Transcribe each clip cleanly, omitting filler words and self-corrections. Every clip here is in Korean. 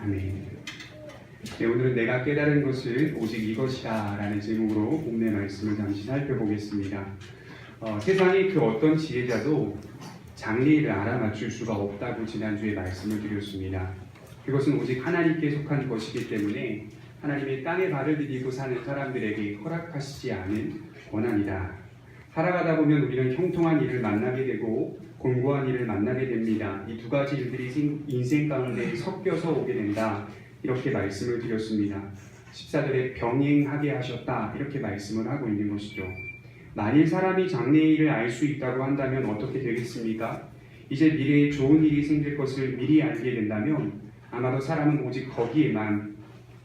아멘. 네, 오늘은 내가 깨달은 것은 오직 이것이다 라는 제목으로 본문의 말씀을 잠시 살펴보겠습니다. 세상의 그 어떤 지혜자도 장래일을 알아맞출 수가 없다고 지난주에 말씀을 드렸습니다. 그것은 오직 하나님께 속한 것이기 때문에 하나님의 땅에 발을 디디고 사는 사람들에게 허락하시지 않은 권한이다. 살아가다 보면 우리는 형통한 일을 만나게 되고 곤고한 일을 만나게 됩니다. 이 두 가지 일들이 인생 가운데 섞여서 오게 된다. 이렇게 말씀을 드렸습니다. 14절에 병행하게 하셨다. 이렇게 말씀을 하고 있는 것이죠. 만일 사람이 장래의 일을 알 수 있다고 한다면 어떻게 되겠습니까? 이제 미래에 좋은 일이 생길 것을 미리 알게 된다면 아마도 사람은 오직 거기에만,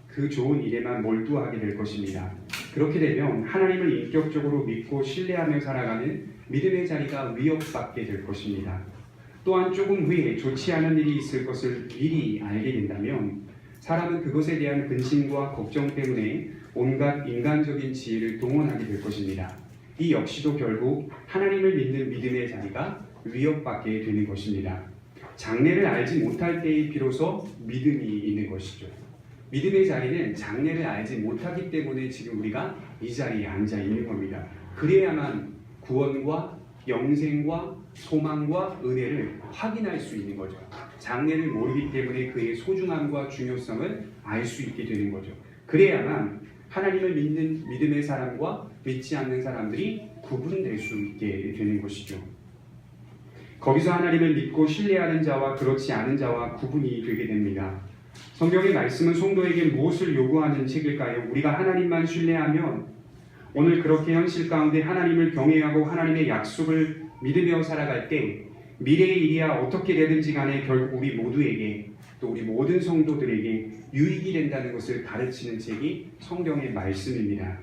그 좋은 일에만 몰두하게 될 것입니다. 그렇게 되면 하나님을 인격적으로 믿고 신뢰하며 살아가는 믿음의 자리가 위협받게 될 것입니다. 또한 조금 후에 좋지 않은 일이 있을 것을 미리 알게 된다면 사람은 그것에 대한 근심과 걱정 때문에 온갖 인간적인 지혜를 동원하게 될 것입니다. 이 역시도 결국 하나님을 믿는 믿음의 자리가 위협받게 되는 것입니다. 장래를 알지 못할 때에 비로소 믿음이 있는 것이죠. 믿음의 자리는 장래를 알지 못하기 때문에 지금 우리가 이 자리에 앉아 있는 겁니다. 그래야만 구원과 영생과 소망과 은혜를 확인할 수 있는 거죠. 장래를 모르기 때문에 그의 소중함과 중요성을 알 수 있게 되는 거죠. 그래야만 하나님을 믿는 믿음의 사람과 믿지 않는 사람들이 구분될 수 있게 되는 것이죠. 거기서 하나님을 믿고 신뢰하는 자와 그렇지 않은 자와 구분이 되게 됩니다. 성경의 말씀은 성도에게 무엇을 요구하는 책일까요? 우리가 하나님만 신뢰하면 오늘 그렇게 현실 가운데 하나님을 경외하고 하나님의 약속을 믿으며 살아갈 때 미래의 일이야 어떻게 되든지 간에 결국 우리 모두에게, 또 우리 모든 성도들에게 유익이 된다는 것을 가르치는 책이 성경의 말씀입니다.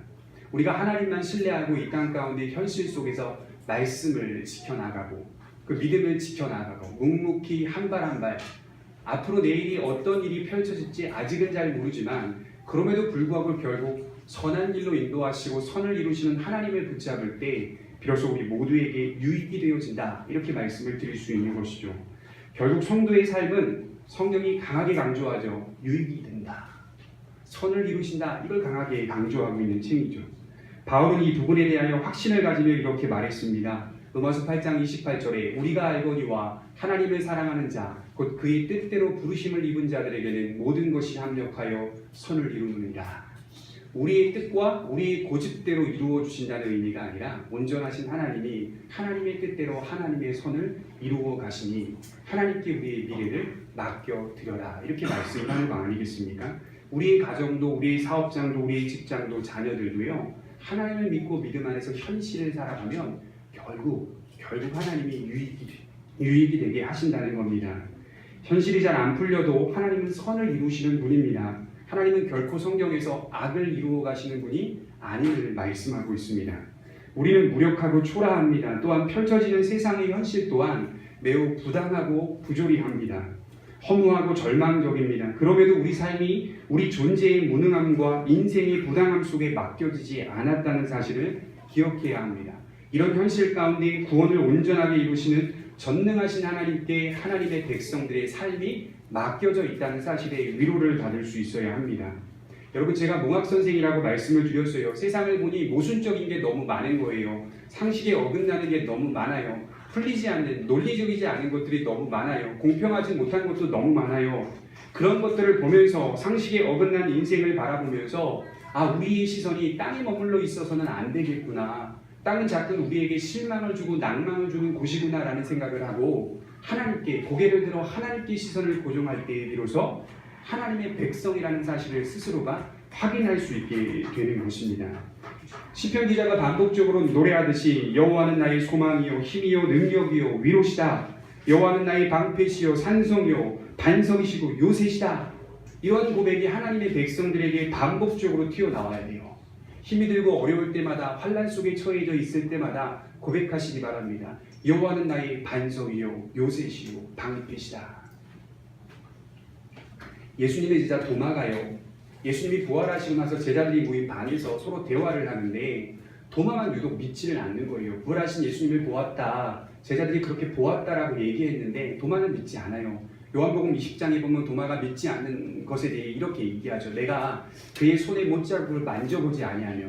우리가 하나님만 신뢰하고 이 땅 가운데 현실 속에서 말씀을 지켜나가고 그 믿음을 지켜나가고 묵묵히 한 발 한 발 앞으로 내일이 어떤 일이 펼쳐질지 아직은 잘 모르지만 그럼에도 불구하고 결국 선한 길로 인도하시고 선을 이루시는 하나님을 붙잡을 때 비로소 우리 모두에게 유익이 되어진다. 이렇게 말씀을 드릴 수 있는 것이죠. 결국 성도의 삶은 성경이 강하게 강조하죠. 유익이 된다. 선을 이루신다. 이걸 강하게 강조하고 있는 책이죠. 바울은 이 부분에 대하여 확신을 가지며 이렇게 말했습니다. 로마서 8장 28절에 우리가 알거니와 하나님을 사랑하는 자 곧 그의 뜻대로 부르심을 입은 자들에게는 모든 것이 합력하여 선을 이루느니라. 우리의 뜻과 우리의 고집대로 이루어 주신다는 의미가 아니라 온전하신 하나님이 하나님의 뜻대로 하나님의 선을 이루어 가시니 하나님께 우리의 미래를 맡겨드려라. 이렇게 말씀하는 거 아니겠습니까? 우리의 가정도 우리의 사업장도 우리의 직장도 자녀들도요. 하나님을 믿고 믿음 안에서 현실을 살아가면 결국 하나님이 유익이 되게 하신다는 겁니다. 현실이 잘 안 풀려도 하나님은 선을 이루시는 분입니다. 하나님은 결코 성경에서 악을 이루어 가시는 분이 아님을 말씀하고 있습니다. 우리는 무력하고 초라합니다. 또한 펼쳐지는 세상의 현실 또한 매우 부당하고 부조리합니다. 허무하고 절망적입니다. 그럼에도 우리 삶이 우리 존재의 무능함과 인생의 부당함 속에 맡겨지지 않았다는 사실을 기억해야 합니다. 이런 현실 가운데 구원을 온전하게 이루시는 전능하신 하나님께 하나님의 백성들의 삶이 맡겨져 있다는 사실에 위로를 받을 수 있어야 합니다. 여러분, 제가 몽학선생이라고 말씀을 드렸어요. 세상을 보니 모순적인 게 너무 많은 거예요. 상식에 어긋나는 게 너무 많아요. 풀리지 않는, 논리적이지 않은 것들이 너무 많아요. 공평하지 못한 것도 너무 많아요. 그런 것들을 보면서 상식에 어긋난 인생을 바라보면서 우리의 시선이 땅에 머물러 있어서는 안 되겠구나. 땅은 자꾸 우리에게 실망을 주고 낭만을 주는 곳이구나 라는 생각을 하고 하나님께 고개를 들어 하나님께 시선을 고정할 때에 비로소 하나님의 백성이라는 사실을 스스로가 확인할 수 있게 되는 것입니다. 시편 기자가 반복적으로 노래하듯이 여호와는 나의 소망이요 힘이요 능력이요 위로시다. 여호와는 나의 방패시요 산성이요 반석이시고 요새시다. 이런 고백이 하나님의 백성들에게 반복적으로 튀어나와야 돼요. 힘이 들고 어려울 때마다 환난 속에 처해져 있을 때마다 고백하시기 바랍니다. 여호와는 나의 반석이요 요새시요 방패시다. 예수님의 제자 도마가요. 예수님이 부활하시고 나서 제자들이 모인 방에서 서로 대화를 하는데 도마만 유독 믿지를 않는 거예요. 부활하신 예수님을 보았다. 제자들이 그렇게 보았다라고 얘기했는데 도마는 믿지 않아요. 요한복음 20장에 보면 도마가 믿지 않는 것에 대해 이렇게 얘기하죠. 내가 그의 손에 못자국을 만져보지 아니하며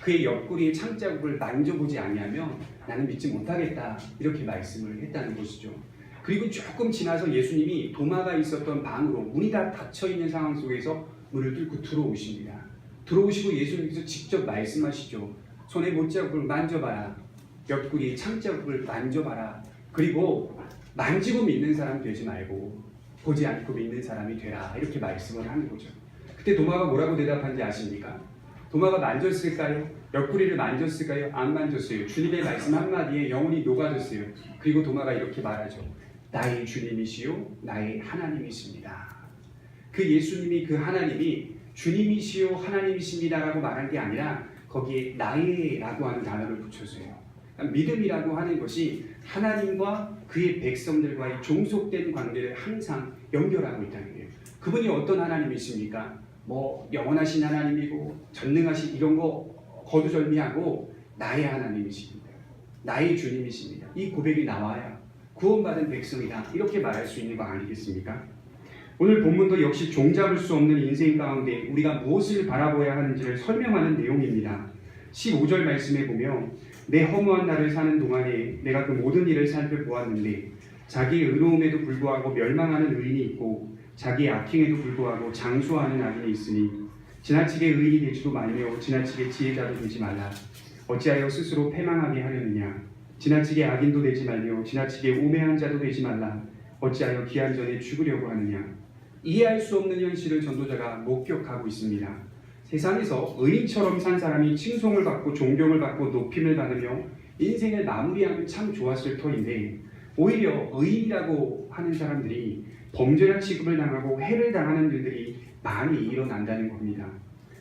그의 옆구리의 창자국을 만져보지 아니하며 나는 믿지 못하겠다. 이렇게 말씀을 했다는 것이죠. 그리고 조금 지나서 예수님이 도마가 있었던 방으로 문이 다 닫혀있는 상황 속에서 문을 뚫고 들어오십니다. 들어오시고 예수님께서 직접 말씀하시죠. 손에 못자국을 만져봐라. 옆구리의 창자국을 만져봐라. 그리고 만지고 믿는 사람 되지 말고 보지 않고 믿는 사람이 되라. 이렇게 말씀을 하는 거죠. 그때 도마가 뭐라고 대답한지 아십니까? 도마가 만졌을까요? 옆구리를 만졌을까요? 안 만졌어요. 주님의 말씀 한마디에 영혼이 녹아졌어요. 그리고 도마가 이렇게 말하죠. 나의 주님이시요 나의 하나님이십니다. 그 예수님이 그 하나님이 주님이시요 하나님이십니다라고 말한 게 아니라 거기에 나의라고 하는 단어를 붙여서요. 믿음이라고 하는 것이 하나님과 그의 백성들과의 종속된 관계를 항상 연결하고 있다는 거예요. 그분이 어떤 하나님이십니까? 뭐 영원하신 하나님이고 전능하신 이런 거 거두절미하고 나의 하나님이십니다. 나의 주님이십니다. 이 고백이 나와야 구원받은 백성이다. 이렇게 말할 수 있는 거 아니겠습니까? 오늘 본문도 역시 종잡을 수 없는 인생 가운데 우리가 무엇을 바라보아야 하는지를 설명하는 내용입니다. 15절 말씀에 보면 내 허무한 날을 사는 동안에 내가 그 모든 일을 살펴보았는데 자기의 의로움에도 불구하고 멸망하는 의인이 있고 자기의 악행에도 불구하고 장수하는 악인이 있으니 지나치게 의인이 되지도 말며 지나치게 지혜자도 되지 말라. 어찌하여 스스로 패망하게 하려느냐. 지나치게 악인도 되지 말며 지나치게 우매한 자도 되지 말라. 어찌하여 기한 전에 죽으려고 하느냐. 이해할 수 없는 현실을 전도자가 목격하고 있습니다. 세상에서 의인처럼 산 사람이 칭송을 받고 존경을 받고 높임을 받으며 인생을 마무리하면 참 좋았을 터인데 오히려 의인이라고 하는 사람들이 범죄자 취급을 당하고 해를 당하는 일들이 많이 일어난다는 겁니다.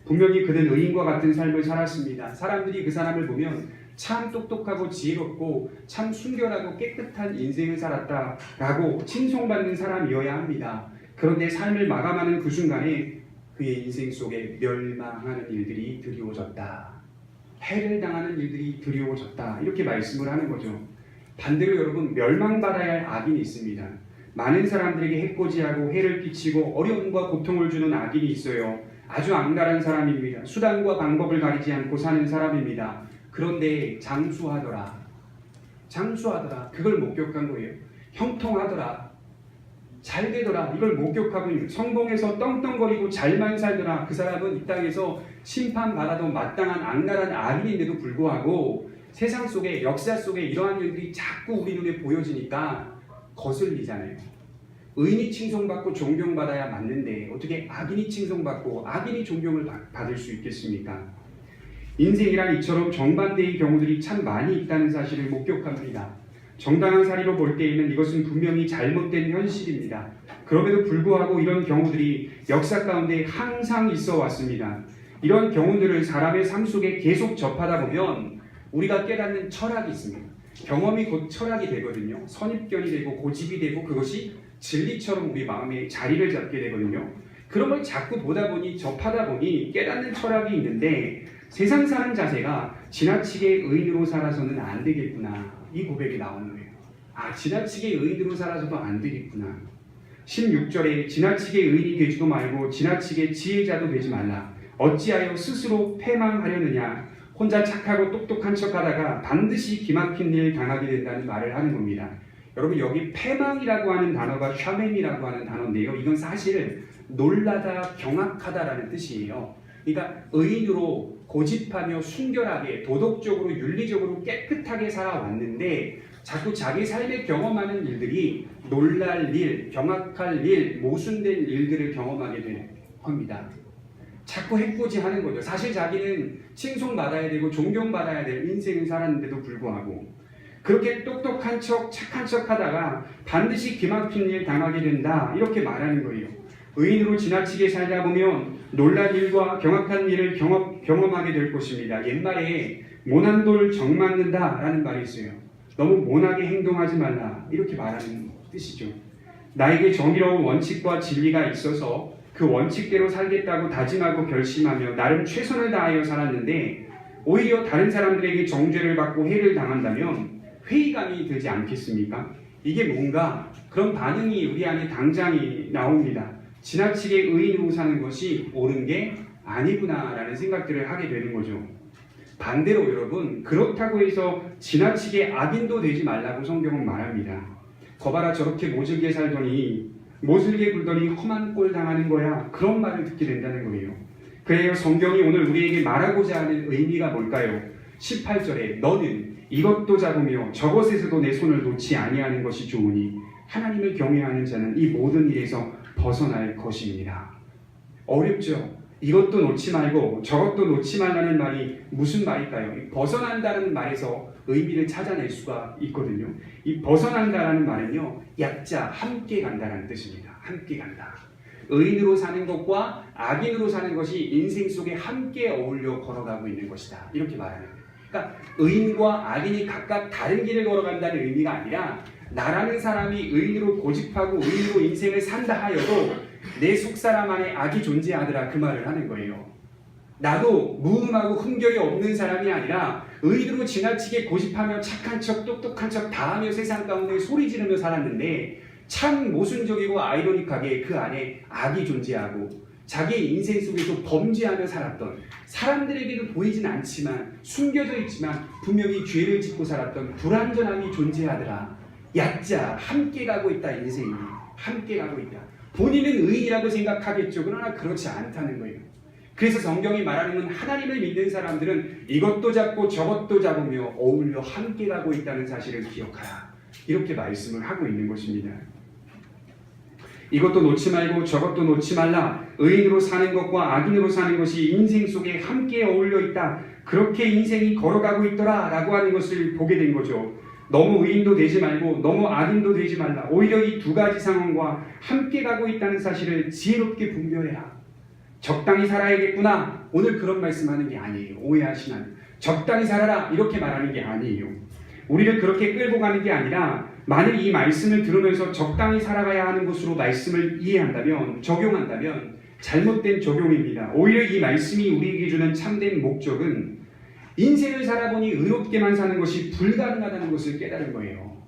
분명히 그는 의인과 같은 삶을 살았습니다. 사람들이 그 사람을 보면 참 똑똑하고 지혜롭고 참 순결하고 깨끗한 인생을 살았다라고 칭송받는 사람이어야 합니다. 그런데 삶을 마감하는 그 순간에 그의 인생 속에 멸망하는 일들이 드리워졌다. 해를 당하는 일들이 드리워졌다. 이렇게 말씀을 하는 거죠. 반대로 여러분 멸망받아야 할 악인이 있습니다. 많은 사람들에게 해코지하고 해를 끼치고 어려움과 고통을 주는 악인이 있어요. 아주 앙달한 사람입니다. 수단과 방법을 가리지 않고 사는 사람입니다. 그런데 장수하더라. 그걸 목격한 거예요. 형통하더라. 잘 되더라. 이걸 목격하고 있는 성공해서 떵떵거리고 잘만 살더라. 그 사람은 이 땅에서 심판받아도 마땅한 악랄한 악인인데도 불구하고 세상 속에 역사 속에 이러한 일들이 자꾸 우리 눈에 보여지니까 거슬리잖아요. 의인이 칭송받고 존경받아야 맞는데 어떻게 악인이 칭송받고 악인이 존경을 받을 수 있겠습니까? 인생이란 이처럼 정반대의 경우들이 참 많이 있다는 사실을 목격합니다. 정당한 사리로 볼 때에는 이것은 분명히 잘못된 현실입니다. 그럼에도 불구하고 이런 경우들이 역사 가운데 항상 있어 왔습니다. 이런 경우들을 사람의 삶 속에 계속 접하다 보면 우리가 깨닫는 철학이 있습니다. 경험이 곧 철학이 되거든요. 선입견이 되고 고집이 되고 그것이 진리처럼 우리 마음에 자리를 잡게 되거든요. 그런 걸 자꾸 보다 보니 접하다 보니 깨닫는 철학이 있는데 세상 사는 자세가 지나치게 의인으로 살아서는 안 되겠구나. 이 고백이 나오는 거예요. 지나치게 의인으로 살아서도 안 되겠구나. 16절에 지나치게 의인이 되지도 말고 지나치게 지혜자도 되지 말라. 어찌하여 스스로 패망하려느냐. 혼자 착하고 똑똑한 척하다가 반드시 기막힌 일 당하게 된다는 말을 하는 겁니다. 여러분 여기 패망이라고 하는 단어가 샤mem이라고 하는 단어인데요. 이건 사실 놀라다, 경악하다라는 뜻이에요. 그러니까 의인으로 고집하며 순결하게 도덕적으로 윤리적으로 깨끗하게 살아왔는데 자꾸 자기 삶에 경험하는 일들이 놀랄 일, 경악할 일, 모순된 일들을 경험하게 될 겁니다. 자꾸 해코지하는 거죠. 사실 자기는 칭송받아야 되고 존경받아야 될 인생을 살았는데도 불구하고 그렇게 똑똑한 척, 착한 척 하다가 반드시 기막힌 일 당하게 된다. 이렇게 말하는 거예요. 의인으로 지나치게 살다 보면 놀랄 일과 경악한 일을 경험하게 될 것입니다. 옛말에 모난 돌 정 맞는다 라는 말이 있어요. 너무 모나게 행동하지 말라 이렇게 말하는 뜻이죠. 나에게 정의로운 원칙과 진리가 있어서 그 원칙대로 살겠다고 다짐하고 결심하며 나름 최선을 다하여 살았는데 오히려 다른 사람들에게 정죄를 받고 해를 당한다면 회의감이 들지 않겠습니까? 이게 뭔가 그런 반응이 우리 안에 당장이 나옵니다. 지나치게 의인으로 사는 것이 옳은 게 아니구나라는 생각들을 하게 되는 거죠. 반대로 여러분, 그렇다고 해서 지나치게 악인도 되지 말라고 성경은 말합니다. 거봐라, 저렇게 모질게 살더니 모질게 굴더니 험한 꼴 당하는 거야. 그런 말을 듣게 된다는 거예요. 그래요, 성경이 오늘 우리에게 말하고자 하는 의미가 뭘까요? 18절에 너는 이것도 잡으며 저것에서도 내 손을 놓지 아니하는 것이 좋으니 하나님을 경외하는 자는 이 모든 일에서 벗어날 것입니다. 어렵죠? 이것도 놓지 말고 저것도 놓지 말라는 말이 무슨 말일까요? 벗어난다는 말에서 의미를 찾아낼 수가 있거든요. 이 벗어난다라는 말은요, 약자, 함께 간다라는 뜻입니다. 함께 간다. 의인으로 사는 것과 악인으로 사는 것이 인생 속에 함께 어울려 걸어가고 있는 것이다. 이렇게 말하는 거예요. 그러니까 의인과 악인이 각각 다른 길을 걸어간다는 의미가 아니라 나라는 사람이 의인으로 고집하고 의인으로 인생을 산다 하여도 내 속사람 안에 악이 존재하더라, 그 말을 하는 거예요. 나도 무음하고 흠결이 없는 사람이 아니라 의인으로 지나치게 고집하며 착한 척 똑똑한 척 다하며 세상 가운데 소리 지르며 살았는데 참 모순적이고 아이러닉하게 그 안에 악이 존재하고 자기 인생 속에서 범죄하며 살았던, 사람들에게도 보이진 않지만 숨겨져 있지만 분명히 죄를 짓고 살았던 불완전함이 존재하더라. 약자, 함께 가고 있다. 인생이 함께 가고 있다. 본인은 의인이라고 생각하겠죠. 그러나 그렇지 않다는 거예요. 그래서 성경이 말하는 건 하나님을 믿는 사람들은 이것도 잡고 저것도 잡으며 어울려 함께 가고 있다는 사실을 기억하라. 이렇게 말씀을 하고 있는 것입니다. 이것도 놓지 말고 저것도 놓지 말라. 의인으로 사는 것과 악인으로 사는 것이 인생 속에 함께 어울려 있다. 그렇게 인생이 걸어가고 있더라 라고 하는 것을 보게 된 거죠. 너무 의인도 되지 말고 너무 악인도 되지 말라. 오히려 이 두 가지 상황과 함께 가고 있다는 사실을 지혜롭게 분별해라. 적당히 살아야겠구나. 오늘 그런 말씀하는 게 아니에요. 오해하시면 적당히 살아라 이렇게 말하는 게 아니에요. 우리를 그렇게 끌고 가는 게 아니라 만일 이 말씀을 들으면서 적당히 살아가야 하는 것으로 말씀을 이해한다면, 적용한다면 잘못된 적용입니다. 오히려 이 말씀이 우리에게 주는 참된 목적은 인생을 살아보니 의롭게만 사는 것이 불가능하다는 것을 깨달은 거예요.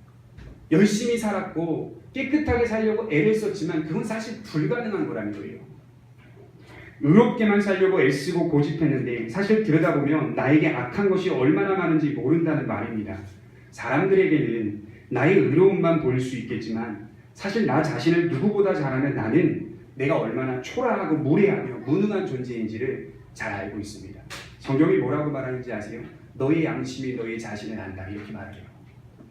열심히 살았고 깨끗하게 살려고 애를 썼지만 그건 사실 불가능한 거라는 거예요. 의롭게만 살려고 애쓰고 고집했는데 사실 들여다보면 나에게 악한 것이 얼마나 많은지 모른다는 말입니다. 사람들에게는 나의 의로움만 보일 수 있겠지만 사실 나 자신을 누구보다 잘 아는 나는 내가 얼마나 초라하고 무례하며 무능한 존재인지를 잘 알고 있습니다. 성경이 뭐라고 말하는지 아세요? 너의 양심이 너의 자신을 안다 이렇게 말해요.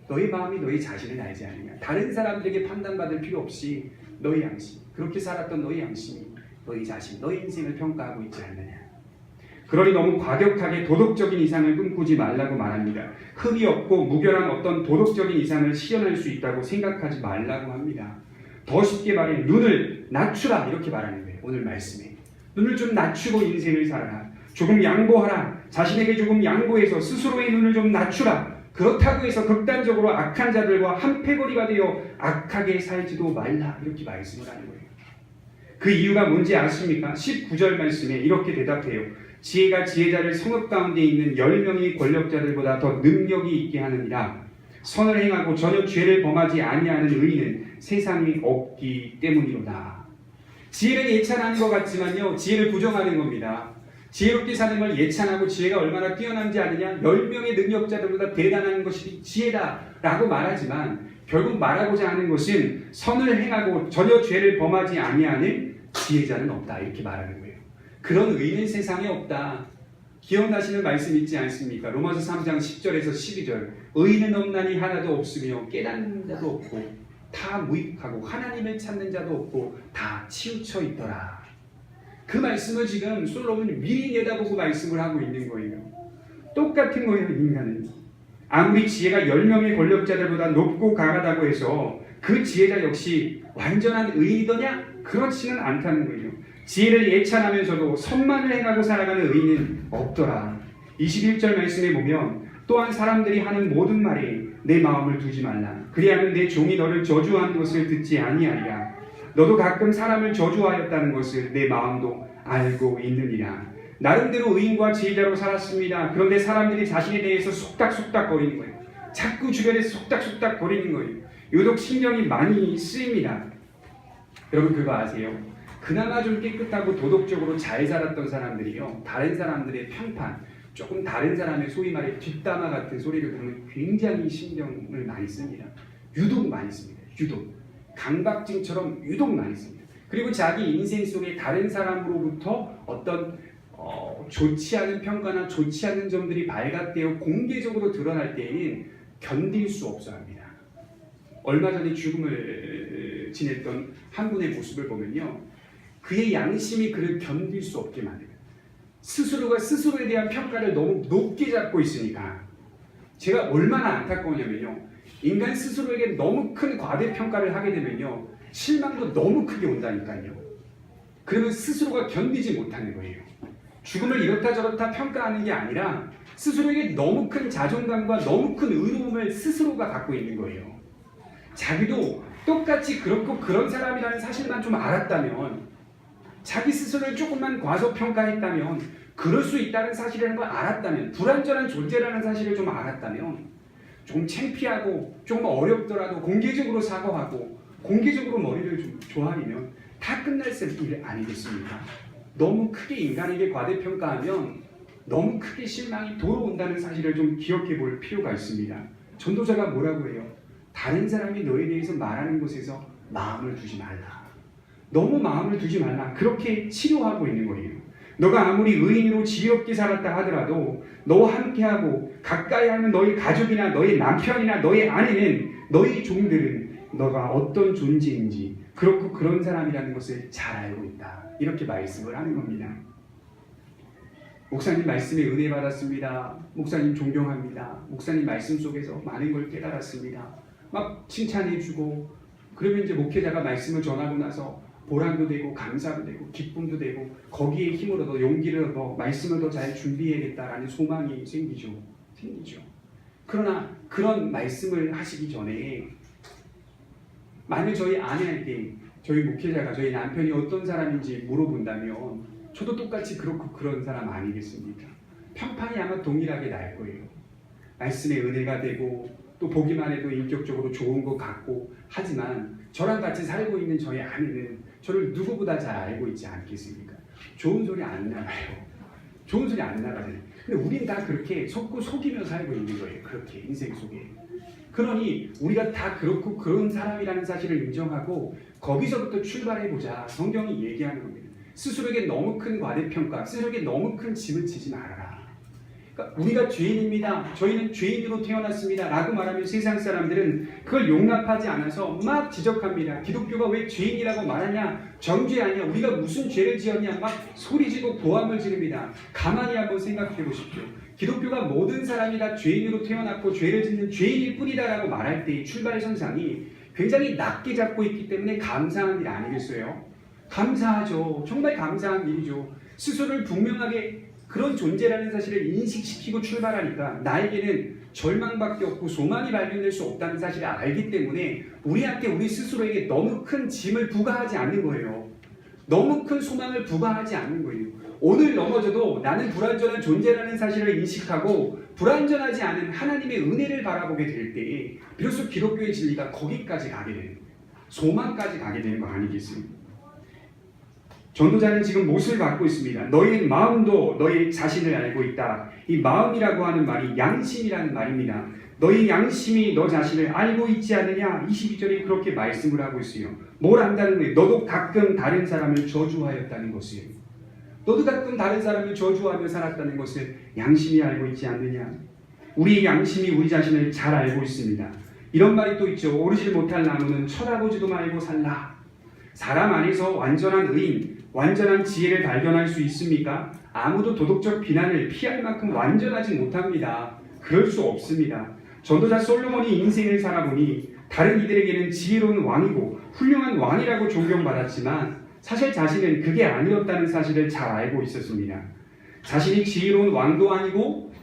너의 마음이 너의 자신을 알지 않느냐. 다른 사람들에게 판단받을 필요 없이 너의 양심, 그렇게 살았던 너의 양심이 너의 자신, 너의 인생을 평가하고 있지 않느냐. 그러니 너무 과격하게 도덕적인 이상을 꿈꾸지 말라고 말합니다. 흠이 없고 무결한 어떤 도덕적인 이상을 실현할 수 있다고 생각하지 말라고 합니다. 더 쉽게 말해 눈을 낮추라 이렇게 말하는 거예요. 오늘 말씀에 눈을 좀 낮추고 인생을 살아라. 조금 양보하라. 자신에게 조금 양보해서 스스로의 눈을 좀 낮추라. 그렇다고 해서 극단적으로 악한 자들과 한패거리가 되어 악하게 살지도 말라 이렇게 말씀을 하는 거예요. 그 이유가 뭔지 아십니까? 19절 말씀에 이렇게 대답해요. 지혜가 지혜자를 성읍 가운데 있는 10명의 권력자들보다 더 능력이 있게 하느니라. 선을 행하고 전혀 죄를 범하지 아니하는 의인은 세상에 없기 때문이로다. 지혜를 예찬하는 것 같지만요, 지혜를 부정하는 겁니다. 지혜롭게 사는 걸 예찬하고 지혜가 얼마나 뛰어난지 아느냐? 10명의 능력자들보다 대단한 것이 지혜다라고 말하지만 결국 말하고자 하는 것은 선을 행하고 전혀 죄를 범하지 아니하는 지혜자는 없다 이렇게 말하는 거예요. 그런 의인은 세상에 없다. 기억나시는 말씀 있지 않습니까? 로마서 3장 10절에서 12절 의인은 없나니 하나도 없으며 깨닫는 자도 없고 다 무익하고 하나님을 찾는 자도 없고 다 치우쳐 있더라. 그 말씀을 지금 솔로몬이 미리 내다보고 말씀을 하고 있는 거예요. 똑같은 거예요. 인간은 아무리 지혜가 10명의 권력자들보다 높고 강하다고 해서 그 지혜자 역시 완전한 의인이더냐? 그렇지는 않다는 거예요. 지혜를 예찬하면서도 선만을 행하고 살아가는 의인은 없더라. 21절 말씀에 보면 또한 사람들이 하는 모든 말에 내 마음을 두지 말라. 그리하면 내 종이 너를 저주하는 것을 듣지 아니하리라. 너도 가끔 사람을 저주하였다는 것을 내 마음도 알고 있느니라. 나름대로 의인과 지혜자로 살았습니다. 그런데 사람들이 자신에 대해서 속닥속닥 거리는 거예요. 자꾸 주변에 속닥속닥 거리는 거예요. 유독 신경이 많이 쓰입니다. 여러분 그거 아세요? 그나마 좀 깨끗하고 도덕적으로 잘 살았던 사람들이요, 다른 사람들의 평판, 조금 다른 사람의 소위 말해 뒷담화 같은 소리를 들으면 굉장히 신경을 많이 씁니다. 유독 많이 씁니다. 유독. 강박증처럼 유독 많이 씁니다. 그리고 자기 인생 속에 다른 사람으로부터 어떤 좋지 않은 평가나 좋지 않은 점들이 발각되어 공개적으로 드러날 때에는 견딜 수 없어 합니다. 얼마 전에 죽음을 지냈던 한 분의 모습을 보면요, 그의 양심이 그를 견딜 수 없게 만듭니다. 스스로가 스스로에 대한 평가를 너무 높게 잡고 있으니까. 제가 얼마나 안타까우냐면요, 인간 스스로에게 너무 큰 과대평가를 하게 되면요, 실망도 너무 크게 온다니까요. 그러면 스스로가 견디지 못하는 거예요. 죽음을 이렇다 저렇다 평가하는 게 아니라 스스로에게 너무 큰 자존감과 너무 큰 의로움을 스스로가 갖고 있는 거예요. 자기도 똑같이 그렇고 그런 사람이라는 사실만 좀 알았다면, 자기 스스로를 조금만 과소평가했다면, 그럴 수 있다는 사실이라는 걸 알았다면, 불완전한 존재라는 사실을 좀 알았다면, 좀 창피하고 좀 어렵더라도 공개적으로 사과하고 공개적으로 머리를 좀 조아리면 다 끝날 일 아니겠습니까? 너무 크게 인간에게 과대평가하면 너무 크게 실망이 돌아온다는 사실을 좀 기억해 볼 필요가 있습니다. 전도자가 뭐라고 해요? 다른 사람이 너에 대해서 말하는 것에서 마음을 두지 말라. 너무 마음을 두지 말라. 그렇게 치료하고 있는 거예요. 너가 아무리 의인으로 지혜롭게 살았다 하더라도 너와 함께하고 가까이 하는 너희 가족이나 너희 남편이나 너희 아내는, 너희 종들은 너가 어떤 존재인지 그렇고 그런 사람이라는 것을 잘 알고 있다. 이렇게 말씀을 하는 겁니다. 목사님 말씀에 은혜 받았습니다. 목사님 존경합니다. 목사님 말씀 속에서 많은 걸 깨달았습니다. 막 칭찬해주고, 그러면 이제 목회자가 말씀을 전하고 나서 보람도 되고 감사도 되고 기쁨도 되고 거기에 힘을 얻어 용기를 얻어 말씀을 더 잘 준비해야겠다라는 소망이 생기죠. 그러나 그런 말씀을 하시기 전에 만약 저희 아내에게 저희 목회자가 저희 남편이 어떤 사람인지 물어본다면 저도 똑같이 그렇고 그런 사람 아니겠습니까? 평판이 아마 동일하게 날 거예요. 말씀의 은혜가 되고 또 보기만 해도 인격적으로 좋은 것 같고, 하지만 저랑 같이 살고 있는 저희 아내는 저를 누구보다 잘 알고 있지 않겠습니까? 좋은 소리 안 나가요. 좋은 소리 안 나가요. 근데 우린 다 그렇게 속이며 살고 있는 거예요. 그렇게 인생 속에. 그러니 우리가 다 그렇고 그런 사람이라는 사실을 인정하고 거기서부터 출발해보자. 성경이 얘기하는 겁니다. 스스로에게 너무 큰 과대평가, 스스로에게 너무 큰 짐을 지지 말아라. 그러니까 우리가 죄인입니다. 저희는 죄인으로 태어났습니다. 라고 말하면 세상 사람들은 그걸 용납하지 않아서 막 지적합니다. 기독교가 왜 죄인이라고 말하냐? 정죄 아니야. 우리가 무슨 죄를 지었냐? 막 소리지고 고함을 지릅니다. 가만히 한번 생각해 보십시오. 기독교가 모든 사람이 다 죄인으로 태어났고 죄를 짓는 죄인일 뿐이다라고 말할 때의 출발 선상이 굉장히 낮게 잡고 있기 때문에 감사한 일 아니겠어요? 감사하죠. 정말 감사한 일이죠. 스스로를 분명하게 그런 존재라는 사실을 인식시키고 출발하니까 나에게는 절망밖에 없고 소망이 발견될 수 없다는 사실을 알기 때문에 우리한테 우리 스스로에게 너무 큰 짐을 부과하지 않는 거예요. 너무 큰 소망을 부과하지 않는 거예요. 오늘 넘어져도 나는 불완전한 존재라는 사실을 인식하고 불완전하지 않은 하나님의 은혜를 바라보게 될 때에 비로소 기독교의 진리가 거기까지 가게 되는, 소망까지 가게 되는 거 아니겠습니까? 전도자는 지금 못을 받고 있습니다. 너희 마음도 너희 자신을 알고 있다. 이 마음이라고 하는 말이 양심이라는 말입니다. 너희 양심이 너 자신을 알고 있지 않느냐? 22절에 그렇게 말씀을 하고 있어요. 뭘 안다는 거예요? 너도 가끔 다른 사람을 저주하였다는 것이에요. 너도 가끔 다른 사람을 저주하며 살았다는 것을 양심이 알고 있지 않느냐? 우리 양심이 우리 자신을 잘 알고 있습니다. 이런 말이 또 있죠. 오르질 못할 나무는 쳐다보지도 말고 살라. 사람 안에서 완전한 의인, 완전한 지혜를 발견할 수 있습니까? 아무도 도덕적 비난을 피할 만큼 완전하지 못합니다. 그럴 수 없습니다. 전도자 솔로몬이 인생을 살아보니 다른 이들에게는 지혜로운 왕이고 훌륭한 왕이라고 존경받았지만 사실 자신은 그게 아니었다는 사실을 잘 알고 있었습니다. 자신이 지혜로운 왕도 아니고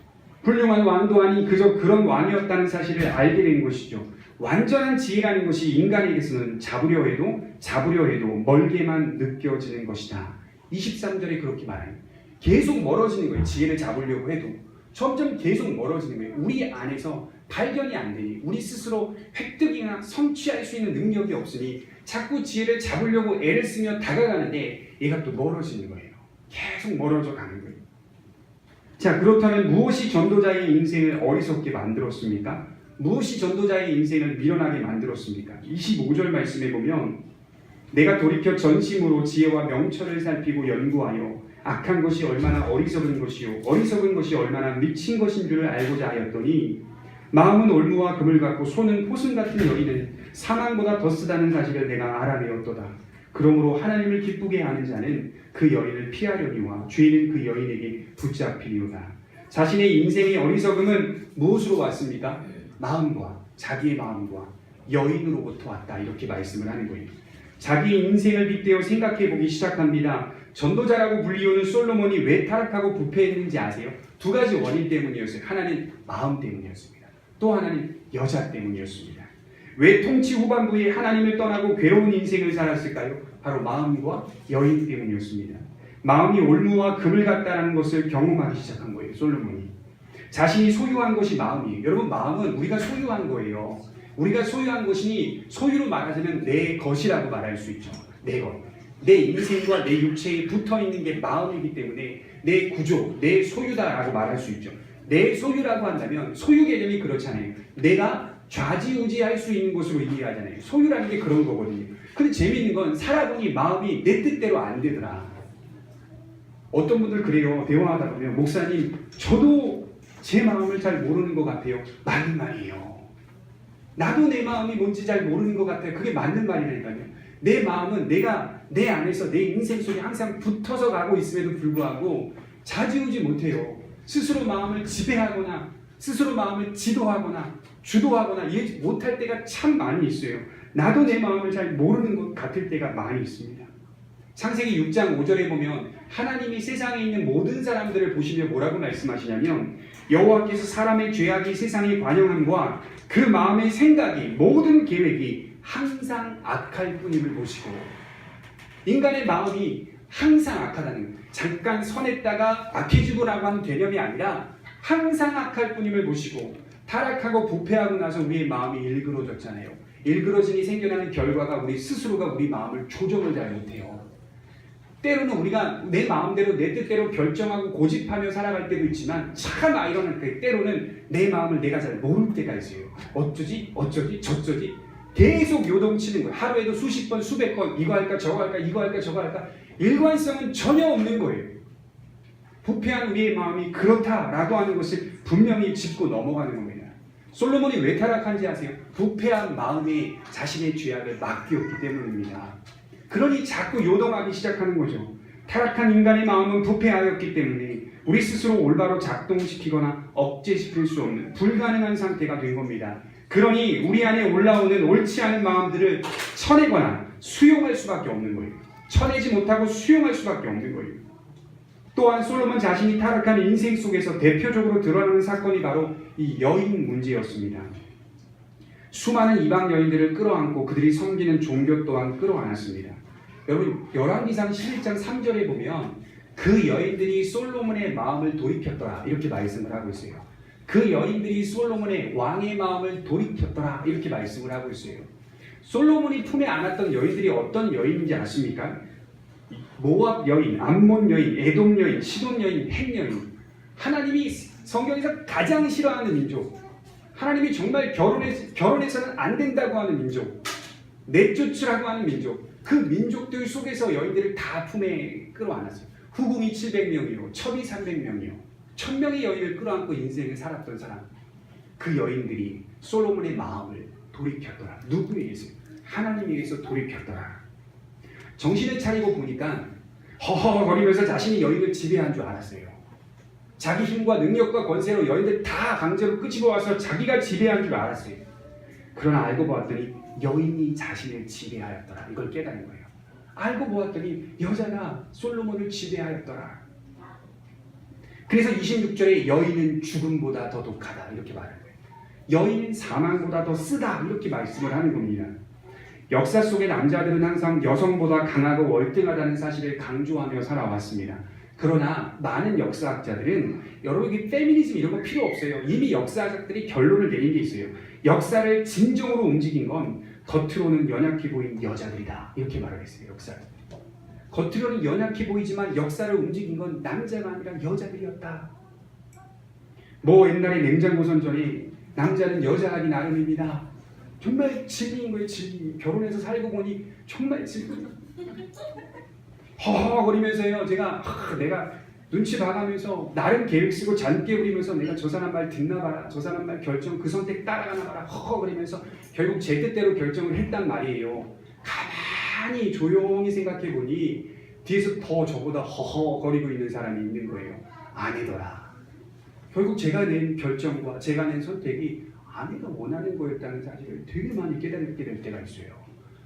훌륭한 왕도 아닌 그저 그런 왕이었다는 사실을 알게 된 것이죠. 완전한 지혜라는 것이 인간에게서는 잡으려 해도 멀게만 느껴지는 것이다. 23절에 그렇게 말해요. 계속 멀어지는 거예요. 지혜를 잡으려고 해도 점점 계속 멀어지는 거예요. 우리 안에서 발견이 안 되니 우리 스스로 획득이나 성취할 수 있는 능력이 없으니 자꾸 지혜를 잡으려고 애를 쓰며 다가가는데 얘가 또 멀어지는 거예요. 계속 멀어져 가는 거예요. 자, 그렇다면 무엇이 전도자의 인생을 어리석게 만들었습니까? 무엇이 전도자의 인생을 미련하게 만들었습니까? 25절 말씀에 보면 내가 돌이켜 전심으로 지혜와 명철을 살피고 연구하여 악한 것이 얼마나 어리석은 것이요 어리석은 것이 얼마나 미친 것인 줄을 알고자 하였더니 마음은 올무와 금을 갖고 손은 포승 같은 여인은 사망보다 더 쓰다는 사실을 내가 알아내었도다. 그러므로 하나님을 기쁘게 하는 자는 그 여인을 피하려니와 죄인은 그 여인에게 붙잡히리로다. 자신의 인생의 어리석음은 무엇으로 왔습니까? 마음과 자기의 마음과 여인으로부터 왔다. 이렇게 말씀을 하는 거예요. 자기 인생을 빗대어 생각해 보기 시작합니다. 전도자라고 불리우는 솔로몬이 왜 타락하고 부패했는지 아세요? 두 가지 원인 때문이었어요. 하나는 마음 때문이었습니다. 또 하나는 여자 때문이었습니다. 왜 통치 후반부에 하나님을 떠나고 괴로운 인생을 살았을까요? 바로 마음과 여인 때문이었습니다. 마음이 올무와 금을 같다는 것을 경험하기 시작한 거예요. 솔로몬이. 자신이 소유한 것이 마음이에요. 여러분, 마음은 우리가 소유한 거예요. 우리가 소유한 것이니 소유로 말하자면 내 것이라고 말할 수 있죠. 내 것. 내 인생과 내 육체에 붙어있는 게 마음이기 때문에 내 구조, 내 소유다라고 말할 수 있죠. 내 소유라고 한다면 소유 개념이 그렇잖아요. 내가 좌지우지할 수 있는 것으로 이해하잖아요. 소유라는 게 그런 거거든요. 근데 재미있는 건 살아보니 마음이 내 뜻대로 안 되더라. 어떤 분들 그래요. 대화하다 보면 목사님 저도 제 마음을 잘 모르는 것 같아요. 맞는 말이에요. 나도 내 마음이 뭔지 잘 모르는 것 같아요. 그게 맞는 말이라니까요. 내 마음은 내가 내 안에서 내 인생 속에 항상 붙어서 가고 있음에도 불구하고 좌지우지 못해요. 스스로 마음을 지배하거나 스스로 마음을 지도하거나 주도하거나 이해지 못할 때가 참 많이 있어요. 나도 내 마음을 잘 모르는 것 같을 때가 많이 있습니다. 창세기 6장 5절에 보면 하나님이 세상에 있는 모든 사람들을 보시며 뭐라고 말씀하시냐면 여호와께서 사람의 죄악이 세상에 관영함과 그 마음의 생각이 모든 계획이 항상 악할 뿐임을 보시고 인간의 마음이 항상 악하다는 거예요. 잠깐 선했다가 악해지고라고 하는 개념이 아니라 항상 악할 뿐임을 보시고 타락하고 부패하고 나서 우리의 마음이 일그러졌잖아요. 일그러지니 생겨나는 결과가 우리 스스로가 우리 마음을 조정을 잘 못해요. 때로는 우리가 내 마음대로 내 뜻대로 결정하고 고집하며 살아갈 때도 있지만 참 아이러니한 게 때로는 내 마음을 내가 잘 모를 때가 있어요. 어쩌지 저쩌지 계속 요동치는 거예요. 하루에도 수십 번 수백 번 이거 할까 저거 할까 이거 할까 저거 할까 일관성은 전혀 없는 거예요. 부패한 우리의 마음이 그렇다라고 하는 것을 분명히 짚고 넘어가는 겁니다. 솔로몬이 왜 타락한지 아세요? 부패한 마음에 자신의 죄악을 맡겼기 때문입니다. 그러니 자꾸 요동하기 시작하는 거죠. 타락한 인간의 마음은 부패하였기 때문에 우리 스스로 올바로 작동시키거나 억제시킬 수 없는 불가능한 상태가 된 겁니다. 그러니 우리 안에 올라오는 옳지 않은 마음들을 쳐내거나 수용할 수밖에 없는 거예요. 쳐내지 못하고 수용할 수밖에 없는 거예요. 또한 솔로몬 자신이 타락한 인생 속에서 대표적으로 드러나는 사건이 바로 이 여인 문제였습니다. 수많은 이방 여인들을 끌어안고 그들이 섬기는 종교 또한 끌어안았습니다. 여러분 열왕기상 11장 3절에 보면 그 여인들이 솔로몬의 마음을 돌이켰더라 이렇게 말씀을 하고 있어요. 그 여인들이 솔로몬의 왕의 마음을 돌이켰더라 이렇게 말씀을 하고 있어요. 솔로몬이 품에 안았던 여인들이 어떤 여인인지 아십니까? 모압 여인, 암몬 여인, 에돔 여인, 시돈 여인, 헷 여인. 하나님이 성경에서 가장 싫어하는 민족, 하나님이 정말 결혼해서는 안 된다고 하는 민족, 내쫓으라고 하는 민족, 그 민족들 속에서 여인들을 다 품에 끌어안았어요. 후궁이 700명이요, 첩이 300명이요, 1000명의 여인을 끌어안고 인생을 살았던 사람. 그 여인들이 솔로몬의 마음을 돌이켰더라. 누구에게서? 하나님에게서 돌이켰더라. 정신을 차리고 보니까 허허거리면서 자신이 여인을 지배한 줄 알았어요. 자기 힘과 능력과 권세로 여인들 다 강제로 끄집어 와서 자기가 지배한 줄 알았어요. 그러나 알고 보았더니 여인이 자신을 지배하였더라. 이걸 깨달은 거예요. 알고 보았더니 여자가 솔로몬을 지배하였더라. 그래서 26절에 여인은 죽음보다 더 독하다 이렇게 말하는 거예요. 여인은 사망보다 더 쓰다 이렇게 말씀을 하는 겁니다. 역사 속의 남자들은 항상 여성보다 강하고 월등하다는 사실을 강조하며 살아왔습니다. 그러나 많은 역사학자들은 여러분 이 페미니즘 이런 거 필요 없어요. 이미 역사학자들이 결론을 내린 게 있어요. 역사를 진정으로 움직인 건 겉으로는 연약해 보인 여자들이다. 이렇게 말을 했어요. 역사를. 겉으로는 연약해 보이지만 역사를 움직인 건 남자가 아니라 여자들이었다. 뭐 옛날에 냉장고 선전이 남자는 여자하기 나름입니다. 정말 진리인 거예요. 진리. 결혼해서 살고 보니 정말 진리. 허허거리면서요. 내가 눈치 봐가면서 나름 계획 쓰고 잔깨 부리면서 내가 저 사람 말 듣나 봐라. 저 사람 말 결정 그 선택 따라가나 봐라. 허허거리면서 결국 제 뜻대로 결정을 했단 말이에요. 가만히 조용히 생각해 보니 뒤에서 더 저보다 허허거리고 있는 사람이 있는 거예요. 아니더라. 결국 제가 낸 결정과 제가 낸 선택이 아내가 원하는 거였다는 사실을 되게 많이 깨닫게 될 때가 있어요.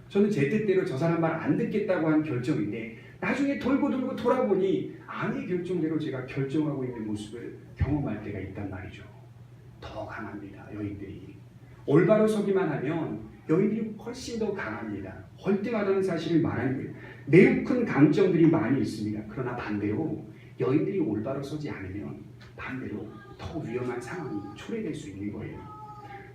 저는 제 뜻대로 저 사람 말 안 듣겠다고 한 결정인데 나중에 돌고 돌아보니 아내의 결정대로 제가 결정하고 있는 모습을 경험할 때가 있단 말이죠. 더 강합니다. 여인들이. 올바로 서기만 하면 여인들이 훨씬 더 강합니다. 월등하다는 사실을 말하는 거예요. 매우 큰 강점들이 많이 있습니다. 그러나 반대로 여인들이 올바로 서지 않으면 반대로 더 위험한 상황이 초래될 수 있는 거예요.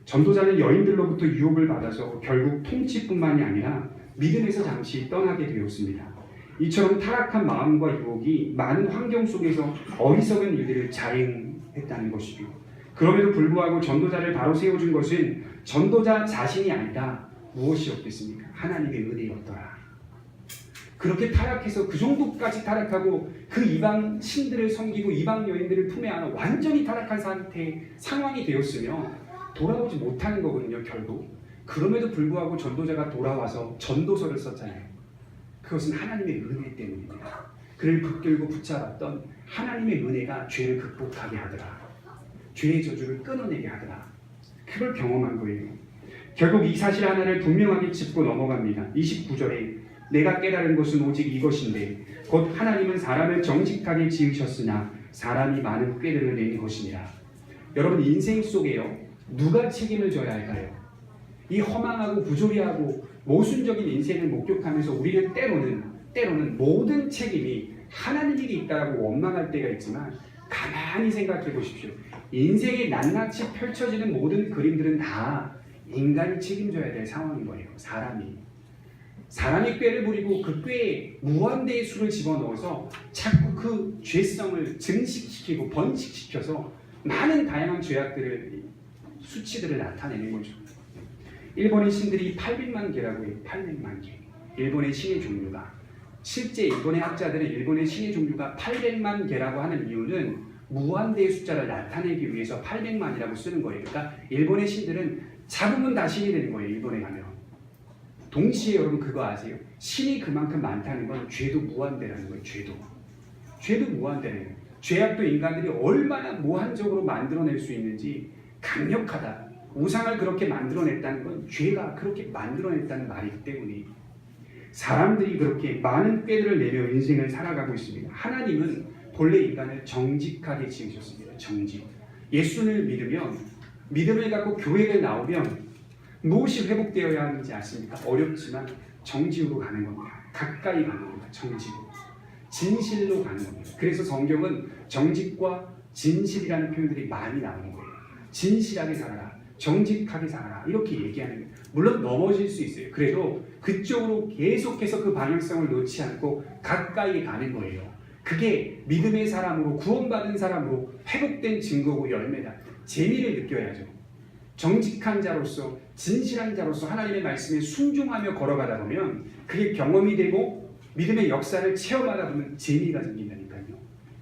전도자는 여인들로부터 유혹을 받아서 결국 통치뿐만이 아니라 믿음에서 잠시 떠나게 되었습니다. 이처럼 타락한 마음과 유혹이 많은 환경 속에서 어리석은 일들을 자행했다는 것이죠. 그럼에도 불구하고 전도자를 바로 세워준 것은 전도자 자신이 아니라 무엇이었겠습니까? 하나님의 은혜였더라. 그렇게 타락해서 그 정도까지 타락하고 그 이방 신들을 섬기고 이방 여인들을 품에 안아 완전히 타락한 상황이 되었으면 돌아오지 못하는 거거든요. 결국. 그럼에도 불구하고 전도자가 돌아와서 전도서를 썼잖아요. 그것은 하나님의 은혜 때문입니다. 그를 붙들고 붙잡았던 하나님의 은혜가 죄를 극복하게 하더라. 죄의 저주를 끊어내게 하더라. 그걸 경험한 거예요. 결국 이 사실 하나를 분명하게 짚고 넘어갑니다. 29절에 내가 깨달은 것은 오직 이것인데 곧 하나님은 사람을 정직하게 지으셨으나 사람이 많은 꾀를 낸 것이니라. 여러분 인생 속에요. 누가 책임을 져야 할까요? 이 허망하고 부조리하고 모순적인 인생을 목격하면서 우리는 때로는 모든 책임이 하나님에게 있다고 원망할 때가 있지만 가만히 생각해 보십시오. 인생에 낱낱이 펼쳐지는 모든 그림들은 다 인간이 책임져야 될 상황인 거예요. 사람이 꾀를 부리고 그 꾀에 무한대의 수를 집어넣어서 자꾸 그 죄성을 증식시키고 번식시켜서 많은 다양한 죄악들을 수치들을 나타내는 거죠. 일본의 신들이 800만 개라고 해요. 800만 개. 일본의 신의 종류가. 실제 일본의 학자들은 일본의 신의 종류가 800만 개라고 하는 이유는 무한대의 숫자를 나타내기 위해서 800만이라고 쓰는 거예요. 그러니까 일본의 신들은 잡으면 다 신이 되는 거예요. 일본에 가면. 동시에 여러분 그거 아세요? 신이 그만큼 많다는 건 죄도 무한대라는 거예요. 죄도 무한대는 거예요. 죄악도 인간들이 얼마나 무한적으로 만들어낼 수 있는지 강력하다. 우상을 그렇게 만들어냈다는 건 죄가 그렇게 만들어냈다는 말이기 때문에 사람들이 그렇게 많은 꾀들을 내며 인생을 살아가고 있습니다. 하나님은 본래 인간을 정직하게 지으셨습니다. 정직. 예수를 믿으면 믿음을 갖고 교회에 나오면 무엇이 회복되어야 하는지 아십니까? 어렵지만 정직으로 가는 겁니다. 가까이 가는 겁니다. 정직으로. 진실로 가는 겁니다. 그래서 성경은 정직과 진실이라는 표현들이 많이 나오는 거예요. 진실하게 살아라. 정직하게 살아라. 이렇게 얘기하는 거예요. 물론 넘어질 수 있어요. 그래도 그쪽으로 계속해서 그 방향성을 놓지 않고 가까이 가는 거예요. 그게 믿음의 사람으로 구원받은 사람으로 회복된 증거고 열매다. 재미를 느껴야죠. 정직한 자로서 진실한 자로서 하나님의 말씀에 순종하며 걸어가다 보면 그게 경험이 되고 믿음의 역사를 체험하다 보면 재미가 생긴다니까요.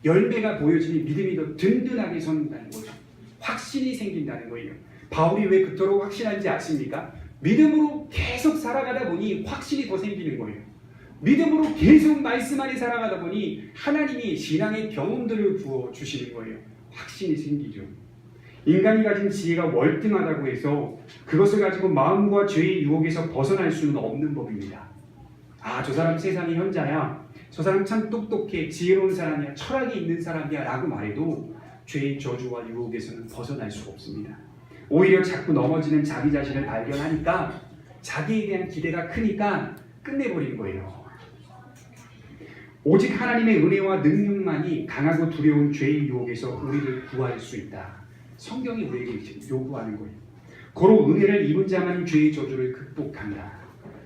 열매가 보여지니 믿음이 더 든든하게 선다는 거죠. 확신이 생긴다는 거예요. 바울이 왜 그토록 확신한지 아십니까? 믿음으로 계속 살아가다 보니 확신이 더 생기는 거예요. 믿음으로 계속 말씀 안에 살아가다 보니 하나님이 신앙의 경험들을 부어주시는 거예요. 확신이 생기죠. 인간이 가진 지혜가 월등하다고 해서 그것을 가지고 마음과 죄의 유혹에서 벗어날 수는 없는 법입니다. 아, 저 사람 세상의 현자야. 저 사람 참 똑똑해. 지혜로운 사람이야. 철학이 있는 사람이야. 라고 말해도 죄의 저주와 유혹에서는 벗어날 수가 없습니다. 오히려 자꾸 넘어지는 자기 자신을 발견하니까 자기에 대한 기대가 크니까 끝내버리는 거예요. 오직 하나님의 은혜와 능력만이 강하고 두려운 죄의 유혹에서 우리를 구할 수 있다. 성경이 우리에게 요구하는 거예요. 고로 은혜를 입은 자만이 죄의 저주를 극복한다.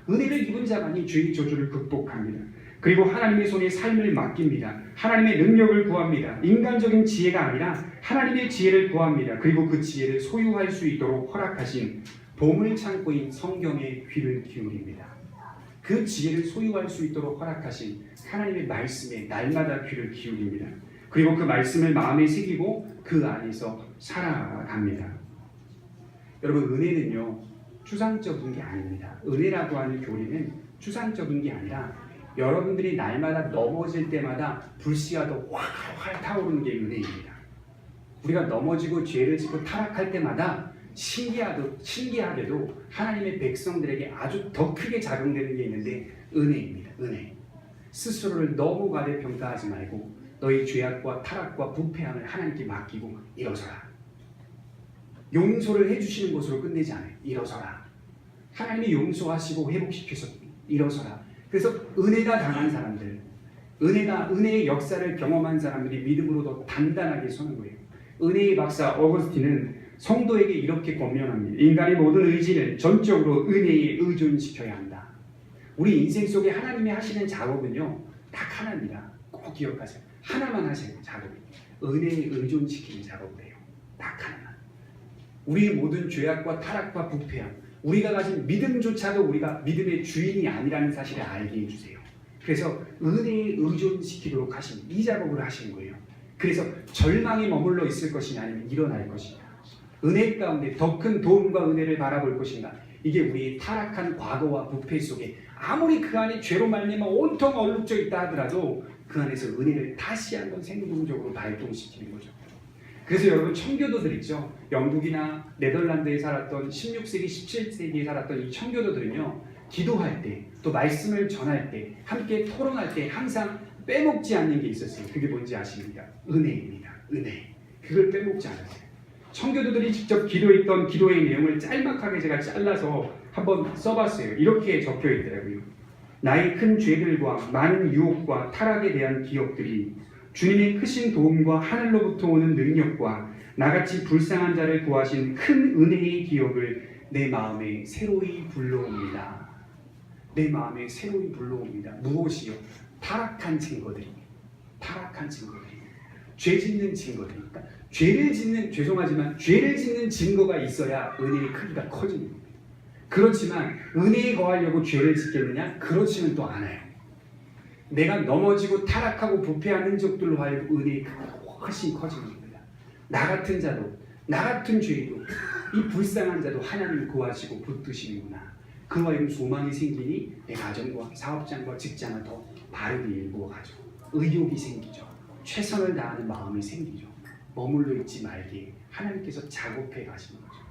은혜를 입은 자만이 죄의 저주를 극복합니다. 그리고 하나님의 손에 삶을 맡깁니다. 하나님의 능력을 구합니다. 인간적인 지혜가 아니라 하나님의 지혜를 구합니다. 그리고 그 지혜를 소유할 수 있도록 허락하신 보물창고인 성경에 귀를 기울입니다. 그 지혜를 소유할 수 있도록 허락하신 하나님의 말씀에 날마다 귀를 기울입니다. 그리고 그 말씀을 마음에 새기고 그 안에서 살아갑니다. 여러분, 은혜는요 추상적인 게 아닙니다. 은혜라고 하는 교리는 추상적인 게 아니라 여러분들이 날마다 넘어질 때마다 불씨가 활활 타오르는 게 은혜입니다. 우리가 넘어지고 죄를 짓고 타락할 때마다 신기하게도 하나님의 백성들에게 아주 더 크게 작용되는 게 있는데 은혜입니다. 은혜. 스스로를 너무 과대평가하지 말고 너희 죄악과 타락과 부패함을 하나님께 맡기고 일어서라. 용서를 해주시는 것으로 끝내지 않아요. 일어서라. 하나님이 용서하시고 회복시켜서 일어서라. 그래서 은혜가 당한 사람들, 은혜의 역사를 경험한 사람들이 믿음으로 더 단단하게 서는 거예요. 은혜의 박사 어거스틴은 성도에게 이렇게 권면합니다. 인간의 모든 의지는 전적으로 은혜에 의존시켜야 한다. 우리 인생 속에 하나님이 하시는 작업은요 딱 하나입니다. 꼭 기억하세요. 하나만 하시는 작업이 은혜에 의존시키는 작업이에요. 딱 하나만. 우리의 모든 죄악과 타락과 부패함, 우리가 가진 믿음조차도 우리가 믿음의 주인이 아니라는 사실을 알게 해주세요. 그래서 은혜에 의존시키도록 하신 이 작업을 하시는 거예요. 그래서 절망에 머물러 있을 것이냐 아니면 일어날 것이냐, 은혜 가운데 더 큰 도움과 은혜를 바라볼 것인가. 이게 우리의 타락한 과거와 부패 속에 아무리 그 안에 죄로 말미암아 온통 얼룩져 있다 하더라도 그 안에서 은혜를 다시 한번 생동적으로 발동시키는 거죠. 그래서 여러분, 청교도들 있죠. 영국이나 네덜란드에 살았던 16세기, 17세기에 살았던 이 청교도들은요, 기도할 때, 또 말씀을 전할 때, 함께 토론할 때 항상 빼먹지 않는 게 있었어요. 그게 뭔지 아십니까? 은혜입니다. 은혜. 그걸 빼먹지 않았어요. 청교도들이 직접 기도했던 기도의 내용을 짤막하게 제가 잘라서 한번 써봤어요. 이렇게 적혀 있더라고요. 나의 큰 죄들과 많은 유혹과 타락에 대한 기억들이 주님의 크신 도움과 하늘로부터 오는 능력과 나같이 불쌍한 자를 구하신 큰 은혜의 기억을 내 마음에 새로이 불러옵니다. 내 마음에 새로이 불러옵니다. 무엇이요? 타락한 증거들이. 타락한 증거들이. 죄 짓는 증거들이. 그러니까 죄를 짓는 증거가 있어야 은혜의 크기가 커지는 겁니다. 그렇지만 은혜에 거하려고 죄를 짓겠느냐? 그렇지는 또 않아요. 내가 넘어지고 타락하고 부패한 흔적들로 하여금 은혜의 크기가 훨씬 커지는 겁니다. 나 같은 자도, 나 같은 죄도, 이 불쌍한 자도 하나님을 구하시고 붙드시는구나. 그와 하여금 소망이 생기니 내 가정과 사업장과 직장을 더 바르게 일구어가죠. 의욕이 생기죠. 최선을 다하는 마음이 생기죠. 머물러 있지 말게 하나님께서 작업해 가시는 거죠.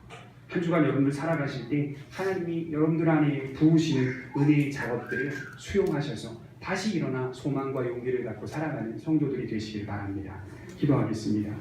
한 주간 여러분들 살아가실 때 하나님이 여러분들 안에 부으시는 은혜의 작업들을 수용하셔서 다시 일어나 소망과 용기를 갖고 살아가는 성도들이 되시길 바랍니다. 기도하겠습니다.